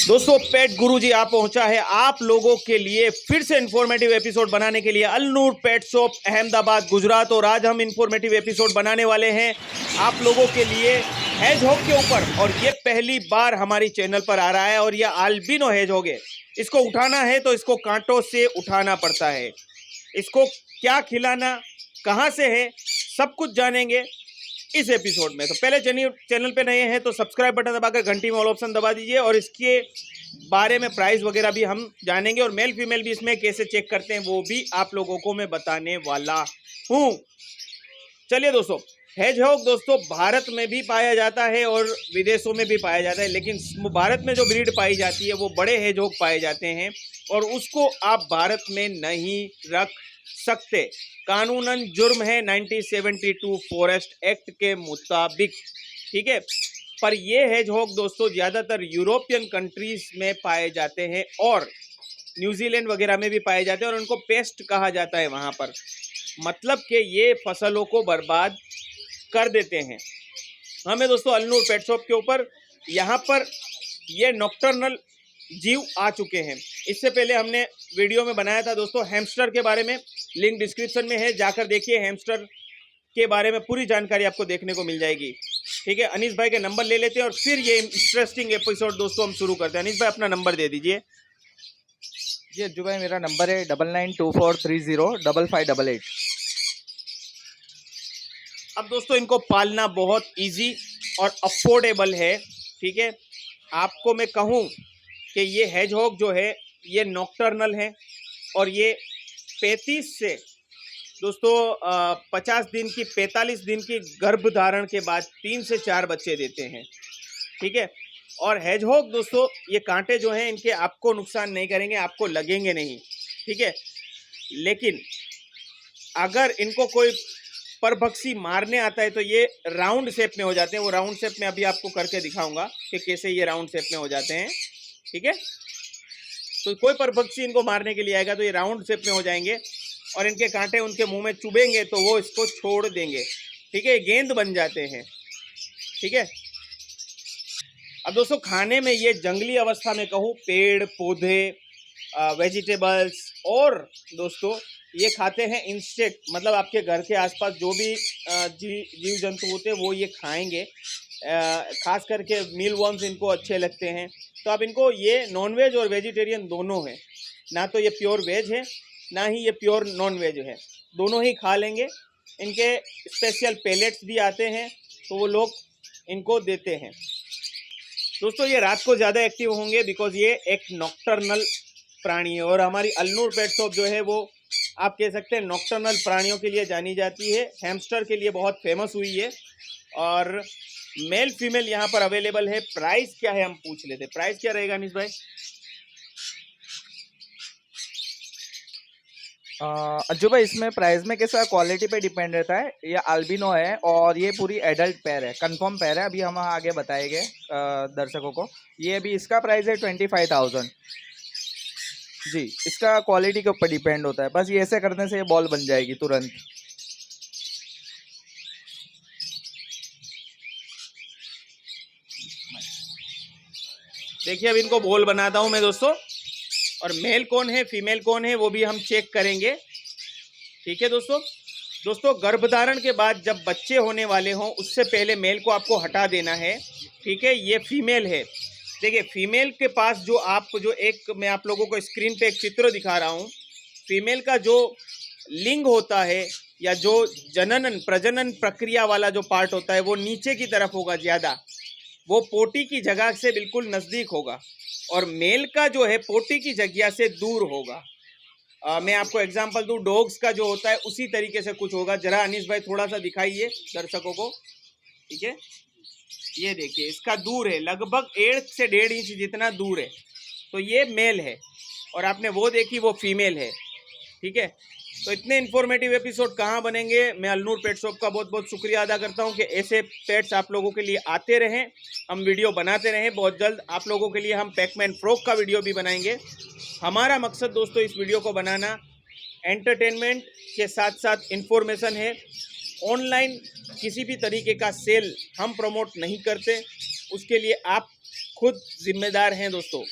दोस्तों पेट गुरुजी आप पहुंचा है आप लोगों के लिए फिर से इंफॉर्मेटिव एपिसोड बनाने के लिए अल्नूर पेट शॉप अहमदाबाद गुजरात। और आज हम इंफॉर्मेटिव एपिसोड बनाने वाले हैं आप लोगों के लिए हेजहॉग के ऊपर। और ये पहली बार हमारी चैनल पर आ रहा है और ये अल्बिनो हेजहॉग है। इसको उठाना है तो इसको कांटों से उठाना पड़ता है। इसको क्या खिलाना, कहाँ से है, सब कुछ जानेंगे इस एपिसोड में। तो पहले चैनल पे नए हैं तो सब्सक्राइब बटन दबाकर घंटी में ऑल ऑप्शन दबा दीजिए। और इसके बारे में प्राइस वगैरह भी हम जानेंगे और मेल फीमेल भी इसमें कैसे चेक करते हैं वो भी आप लोगों को मैं बताने वाला हूँ। चलिए दोस्तों, हेजहॉग दोस्तों भारत में भी पाया जाता है और विदेशों में भी पाया जाता है, लेकिन भारत में जो ब्रीड पाई जाती है वो बड़े हेजहॉग पाए जाते हैं और उसको आप भारत में नहीं रख सकते। कानूनन जुर्म है 1972 फॉरेस्ट एक्ट के मुताबिक, ठीक है। पर ये हेजहॉग दोस्तों ज़्यादातर यूरोपियन कंट्रीज में पाए जाते हैं और न्यूजीलैंड वगैरह में भी पाए जाते हैं और उनको पेस्ट कहा जाता है वहाँ पर। मतलब कि ये फसलों को बर्बाद कर देते हैं। हमें दोस्तों अल्नूर पेट शॉप के ऊपर यहाँ पर ये नॉक्टर्नल जीव आ चुके हैं। इससे पहले हमने वीडियो में बनाया था दोस्तों हैमस्टर के बारे में, लिंक डिस्क्रिप्शन में है, जाकर देखिए। हैमस्टर के बारे में पूरी जानकारी आपको देखने को मिल जाएगी, ठीक है। अनीस भाई के नंबर ले लेते हैं और फिर ये इंटरेस्टिंग एपिसोड दोस्तों हम शुरू करते हैं। अनीस भाई अपना नंबर दे दीजिए। जी अज्जू भाई, मेरा नंबर है 9924305588। अब दोस्तों इनको पालना बहुत इजी और अफोर्डेबल है, ठीक है। आपको मैं कहूँ कि ये हेजहॉग जो है ये नॉक्टर्नल है और ये 35 से दोस्तों 50 दिन की 45 दिन की गर्भधारण के बाद 3 से 4 बच्चे देते हैं, ठीक है। और हेजहॉग दोस्तों ये कांटे जो हैं इनके आपको नुकसान नहीं करेंगे, आपको लगेंगे नहीं, ठीक है। लेकिन अगर इनको कोई परभक्षी मारने आता है तो ये राउंड शेप में हो जाते हैं। वो राउंड शेप में अभी आपको करके दिखाऊंगा कि कैसे ये राउंड शेप में हो जाते हैं, ठीक है। तो कोई परभक्षी इनको मारने के लिए आएगा तो ये राउंड शेप में हो जाएंगे और इनके कांटे उनके मुंह में चुभेंगे तो वो इसको छोड़ देंगे, ठीक है। गेंद बन जाते हैं, ठीक है। अब दोस्तों खाने में ये जंगली अवस्था में कहूँ पेड़ पौधे वेजिटेबल्स और दोस्तों ये खाते हैं इंसेक्ट, मतलब आपके घर के आसपास जो भी जीव जंतु होते हैं वो ये खाएंगे। खास करके मील वर्म्स इनको अच्छे लगते हैं। तो अब इनको ये नॉन वेज और वेजिटेरियन दोनों है, ना तो ये प्योर वेज है ना ही ये प्योर नॉन वेज है, दोनों ही खा लेंगे। इनके स्पेशल पेलेट्स भी आते हैं तो वो लोग इनको देते हैं। दोस्तों ये रात को ज़्यादा एक्टिव होंगे बिकॉज ये एक नॉक्टर्नल प्राणी है और हमारी अल्नूर पेट शॉप जो है वो आप कह सकते हैं नॉक्टर्नल प्राणियों के लिए जानी जाती है। हैमस्टर के लिए बहुत फेमस हुई है और मेल फीमेल यहाँ पर अवेलेबल है। प्राइस क्या है हम पूछ लेते हैं, प्राइस क्या रहेगा अनीस भाई? अज्जू भाई, इसमें प्राइस में कैसा क्वालिटी पे डिपेंड रहता है। ये अल्बिनो है और ये पूरी एडल्ट पैर है, कंफर्म पैर है। अभी हम आगे बताएंगे दर्शकों को। ये अभी इसका प्राइस है 25,000 जी। इसका क्वालिटी के ऊपर डिपेंड होता है। बस ये ऐसे करने से ये बॉल बन जाएगी तुरंत। देखिए अब इनको बॉल बनाता हूँ मैं दोस्तों, और मेल कौन है फीमेल कौन है वो भी हम चेक करेंगे, ठीक है दोस्तों। दोस्तों गर्भधारण के बाद जब बच्चे होने वाले हों उससे पहले मेल को आपको हटा देना है, ठीक है। ये फीमेल है। देखिए फीमेल के पास जो एक मैं आप लोगों को स्क्रीन पे एक चित्र दिखा रहा हूँ। फीमेल का जो लिंग होता है या जो प्रजनन प्रक्रिया वाला जो पार्ट होता है वो नीचे की तरफ होगा ज़्यादा, वो पोटी की जगह से बिल्कुल नज़दीक होगा और मेल का जो है पोटी की जगह से दूर होगा। मैं आपको एग्जांपल दूं, डॉग्स का जो होता है उसी तरीके से कुछ होगा। जरा अनीस भाई थोड़ा सा दिखाइए दर्शकों को, ठीक है। ये देखिए इसका दूर है, लगभग 1 से 1.5 इंच जितना दूर है। तो ये मेल है और आपने वो देखी वो फीमेल है, ठीक है। तो इतने इन्फॉर्मेटिव एपिसोड कहाँ बनेंगे। मैं अल्नूर पेट शॉप का बहुत बहुत शुक्रिया अदा करता हूँ कि ऐसे पेट्स आप लोगों के लिए आते रहें, हम वीडियो बनाते रहें। बहुत जल्द आप लोगों के लिए हम पैकमैन फ्रॉक का वीडियो भी बनाएंगे। हमारा मकसद दोस्तों इस वीडियो को बनाना एंटरटेनमेंट के साथ साथ इन्फॉर्मेशन है। ऑनलाइन किसी भी तरीके का सेल हम प्रमोट नहीं करते, उसके लिए आप खुद जिम्मेदार हैं दोस्तों।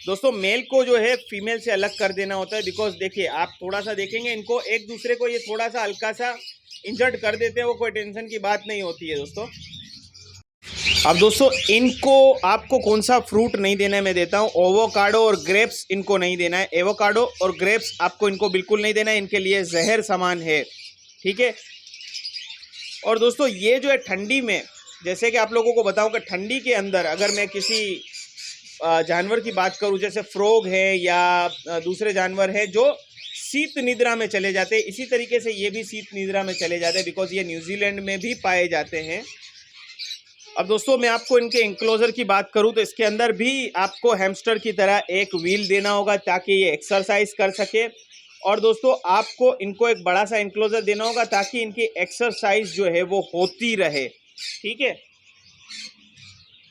दोस्तों मेल को जो है फीमेल से अलग कर देना होता है, बिकॉज देखिए आप थोड़ा सा देखेंगे इनको एक दूसरे को ये थोड़ा सा हल्का सा इंजर्ड कर देते हैं, वो कोई टेंशन की बात नहीं होती है दोस्तों। अब दोस्तों इनको आपको कौन सा फ्रूट नहीं देना है मैं देता हूँ। एवोकाडो और ग्रेप्स इनको नहीं देना है। एवोकाडो और ग्रेप्स आपको इनको बिल्कुल नहीं देना है, इनके लिए जहर समान है, ठीक है। और दोस्तों ये जो है ठंडी में, जैसे कि आप लोगों को बताऊं कि ठंडी के अंदर अगर मैं किसी जानवर की बात करूं, जैसे फ्रॉग है या दूसरे जानवर है जो शीत निद्रा में चले जाते हैं, इसी तरीके से ये भी शीत निद्रा में चले जाते हैं, बिकॉज ये न्यूजीलैंड में भी पाए जाते हैं। अब दोस्तों मैं आपको इनके इंक्लोजर की बात करूं तो इसके अंदर भी आपको हैमस्टर की तरह एक व्हील देना होगा ताकि ये एक्सरसाइज कर सके। और दोस्तों आपको इनको एक बड़ा सा इंक्लोजर देना होगा ताकि इनकी एक्सरसाइज जो है वो होती रहे, ठीक है।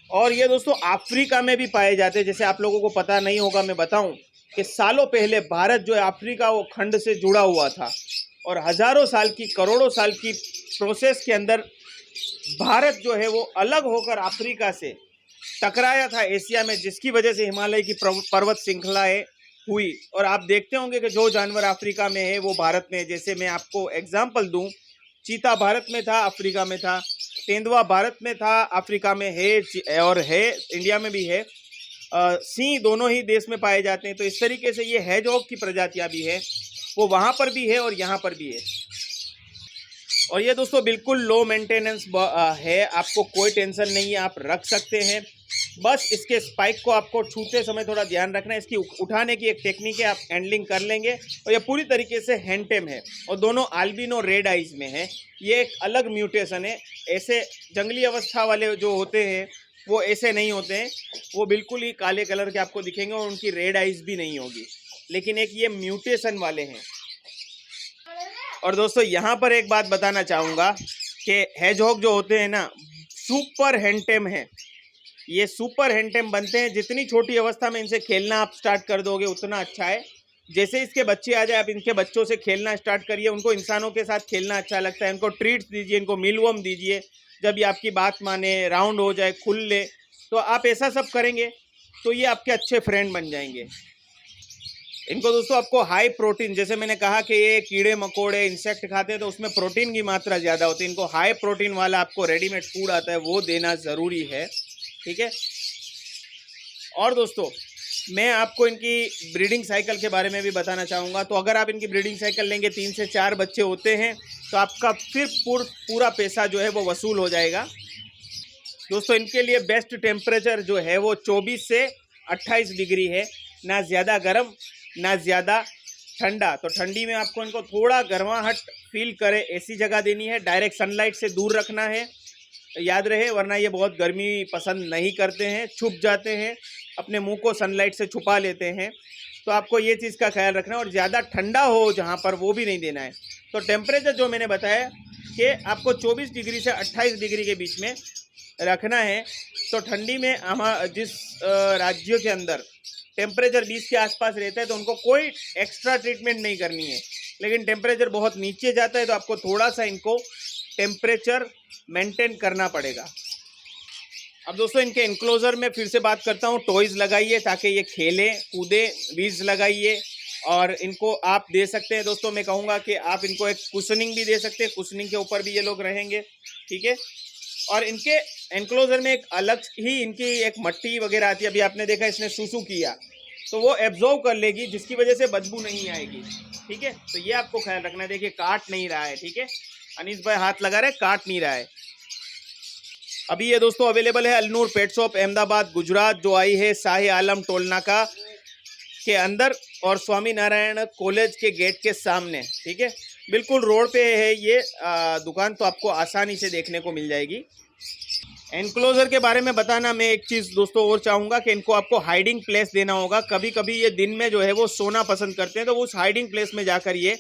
और ये दोस्तों अफ्रीका में भी पाए जाते हैं। जैसे आप लोगों को पता नहीं होगा, मैं बताऊं कि सालों पहले भारत जो है अफ्रीका वो खंड से जुड़ा हुआ था, और हजारों साल की करोड़ों साल की प्रोसेस के अंदर भारत जो है वो अलग होकर अफ्रीका से टकराया था एशिया में, जिसकी वजह से हिमालय की पर्वत श्रृंखलाएं हुई। और आप देखते होंगे कि जो जानवर अफ्रीका में है वो भारत में है। जैसे मैं आपको एग्जांपल दूं, चीता भारत में था, अफ्रीका में था। तेंदुआ भारत में था, अफ्रीका में है, और है इंडिया में भी है। सिंह दोनों ही देश में पाए जाते हैं। तो इस तरीके से ये हेजहॉग की प्रजातियां भी है, वो वहाँ पर भी है और यहाँ पर भी है। और ये दोस्तों बिल्कुल लो मेंटेनेंस है, आपको कोई टेंशन नहीं है, आप रख सकते हैं। बस इसके स्पाइक को आपको छूते समय थोड़ा ध्यान रखना है। इसकी उठाने की एक टेक्निक है, आप हैंडलिंग कर लेंगे। और ये पूरी तरीके से हैंडटेम है और दोनों अल्बिनो रेड आइज में है। ये एक अलग म्यूटेशन है। ऐसे जंगली अवस्था वाले जो होते हैं वो ऐसे नहीं होते हैं, वो बिल्कुल ही काले कलर के आपको दिखेंगे और उनकी रेड आइज भी नहीं होगी, लेकिन एक ये म्यूटेशन वाले हैं। और दोस्तों यहाँ पर एक बात बताना चाहूँगा कि हेजहॉग जो होते हैं ना, सुपर हैंडटेम है। ये सुपर हैंडटेम बनते हैं। जितनी छोटी अवस्था में इनसे खेलना आप स्टार्ट कर दोगे उतना अच्छा है। जैसे इसके बच्चे आ जाए, आप इनके बच्चों से खेलना स्टार्ट करिए। उनको इंसानों के साथ खेलना अच्छा लगता है, इनको ट्रीट्स दीजिए, इनको मीलवर्म दीजिए। जब ये आपकी बात माने, राउंड हो जाए, खुल ले, तो आप ऐसा सब करेंगे तो ये आपके अच्छे फ्रेंड बन जाएंगे। इनको दोस्तों आपको हाई प्रोटीन, जैसे मैंने कहा कि ये कीड़े मकोड़े इंसेक्ट खाते हैं तो उसमें प्रोटीन की मात्रा ज़्यादा होती है। इनको हाई प्रोटीन वाला आपको रेडीमेड फूड आता है, वो देना ज़रूरी है, ठीक है। और दोस्तों मैं आपको इनकी ब्रीडिंग साइकिल के बारे में भी बताना चाहूँगा। तो अगर आप इनकी ब्रीडिंग साइकिल लेंगे, 3 से 4 बच्चे होते हैं, तो आपका फिर पूरा पैसा जो है वो वसूल हो जाएगा। दोस्तों इनके लिए बेस्ट टेम्परेचर जो है वो 24 से 28 डिग्री है, ना ज़्यादा गर्म ना ज़्यादा ठंडा। तो ठंडी में आपको इनको थोड़ा गर्माहट फील करे ऐसी जगह देनी है। डायरेक्ट सनलाइट से दूर रखना है, याद रहे, वरना ये बहुत गर्मी पसंद नहीं करते हैं, छुप जाते हैं, अपने मुंह को सनलाइट से छुपा लेते हैं। तो आपको ये चीज़ का ख्याल रखना है। और ज़्यादा ठंडा हो जहाँ पर, वो भी नहीं देना है। तो टेम्परेचर जो मैंने बताया कि आपको 24 डिग्री से 28 डिग्री के बीच में रखना है। तो ठंडी में जिस राज्यों के अंदर टेम्परेचर 20 के आसपास रहता है तो उनको कोई एक्स्ट्रा ट्रीटमेंट नहीं करनी है। लेकिन टेम्परेचर बहुत नीचे जाता है तो आपको थोड़ा सा इनको टेम्परेचर मेंटेन करना पड़ेगा। अब दोस्तों इनके इंक्लोजर में फिर से बात करता हूँ, टॉयज़ लगाइए ताकि ये खेलें कूदें, वीज लगाइए। और इनको आप दे सकते हैं दोस्तों, मैं कहूँगा कि आप इनको एक कुशनिंग भी दे सकते हैं, कुशनिंग के ऊपर भी ये लोग रहेंगे, ठीक है। और इनके एनक्लोजर में एक अलग ही इनकी एक मट्टी वगैरह आती है। अभी आपने देखा इसने सूसू किया तो वो एब्जॉर्व कर लेगी, जिसकी वजह से बदबू नहीं आएगी, ठीक है। तो ये आपको ख्याल रखना है। देखिए काट नहीं रहा है, ठीक है, अनीस भाई हाथ लगा रहे, काट नहीं रहा है। अभी ये दोस्तों अवेलेबल है अलनूर पेट शॉप अहमदाबाद गुजरात, जो आई है शाही आलम टोलनाका के अंदर और स्वामी नारायण कॉलेज के गेट के सामने, ठीक है, बिल्कुल रोड पे है ये दुकान। तो आपको आसानी से देखने को मिल जाएगी। एनक्लोजर के बारे में बताना मैं एक चीज़ दोस्तों और चाहूँगा कि इनको आपको हाइडिंग प्लेस देना होगा। कभी कभी ये दिन में जो है वो सोना पसंद करते हैं, तो उस हाइडिंग प्लेस में जाकर ये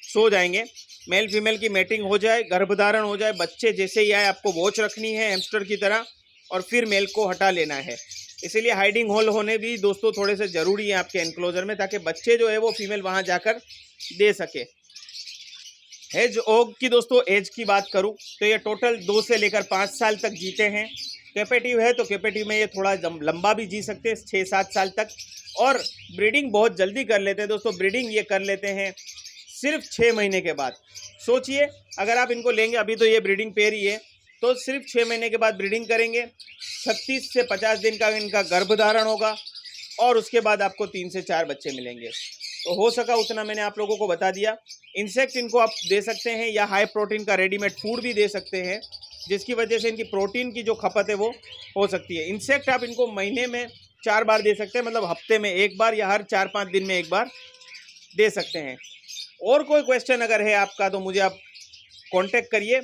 सो जाएंगे। मेल फीमेल की मेटिंग हो जाए, गर्भधारण हो जाए, बच्चे जैसे ही आए आपको वॉच रखनी है हैमस्टर की तरह, और फिर मेल को हटा लेना है। इसीलिए हाइडिंग होल होने भी दोस्तों थोड़े से ज़रूरी हैं आपके एनक्लोजर में, ताकि बच्चे जो है वो फीमेल वहाँ जाकर दे सके। हेजहॉग की दोस्तों एज की बात करूं तो ये टोटल 2 से लेकर 5 साल तक जीते हैं। कैपेटिव है तो कैपेटिव में ये थोड़ा लंबा भी जी सकते हैं 6-7 साल तक, और ब्रीडिंग बहुत जल्दी कर लेते हैं दोस्तों। ब्रीडिंग ये कर लेते हैं सिर्फ 6 महीने के बाद। सोचिए अगर आप इनको लेंगे, अभी तो ये ब्रीडिंग पेयर ही है, तो सिर्फ 6 महीने के बाद ब्रीडिंग करेंगे, 36 से 50 दिन का इनका गर्भधारण होगा और उसके बाद आपको 3 से 4 बच्चे मिलेंगे। तो हो सका उतना मैंने आप लोगों को बता दिया। इंसेक्ट इनको आप दे सकते हैं या हाई प्रोटीन का रेडीमेड फूड भी दे सकते हैं, जिसकी वजह से इनकी प्रोटीन की जो खपत है वो हो सकती है। इंसेक्ट आप इनको महीने में 4 बार दे सकते हैं, मतलब हफ्ते में 1 बार या हर 4-5 दिन में 1 बार दे सकते हैं। और कोई क्वेश्चन अगर है आपका तो मुझे आप कांटेक्ट करिए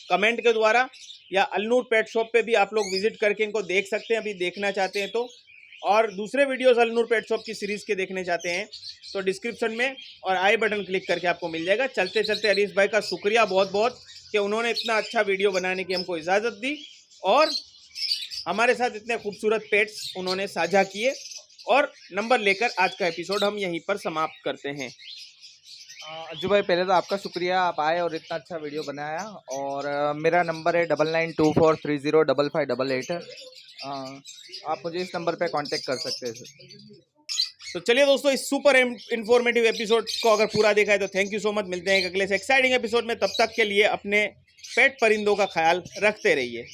कमेंट के द्वारा, या अल्नूर पेट शॉप पे भी आप लोग विजिट करके इनको देख सकते हैं अभी देखना चाहते हैं तो। और दूसरे वीडियोस अल्नूर पेट शॉप की सीरीज़ के देखने चाहते हैं तो डिस्क्रिप्शन में और आई बटन क्लिक करके आपको मिल जाएगा। चलते चलते हरीश भाई का शुक्रिया बहुत बहुत कि उन्होंने इतना अच्छा वीडियो बनाने की हमको इजाज़त दी और हमारे साथ इतने खूबसूरत पेट्स उन्होंने साझा किए। और नंबर लेकर आज का एपिसोड हम यहीं पर समाप्त करते हैं। अज्जू भाई पहले तो आपका शुक्रिया, आप आए और इतना अच्छा वीडियो बनाया। और मेरा नंबर है 9924305588। आप मुझे इस नंबर पे कांटेक्ट कर सकते हैं सर। तो चलिए दोस्तों, इस सुपर इंफॉर्मेटिव एपिसोड को अगर पूरा देखा है तो थैंक यू सो मच। मिलते हैं एक अगले से एक्साइटिंग एपिसोड में, तब तक के लिए अपने पेट परिंदों का ख्याल रखते रहिए।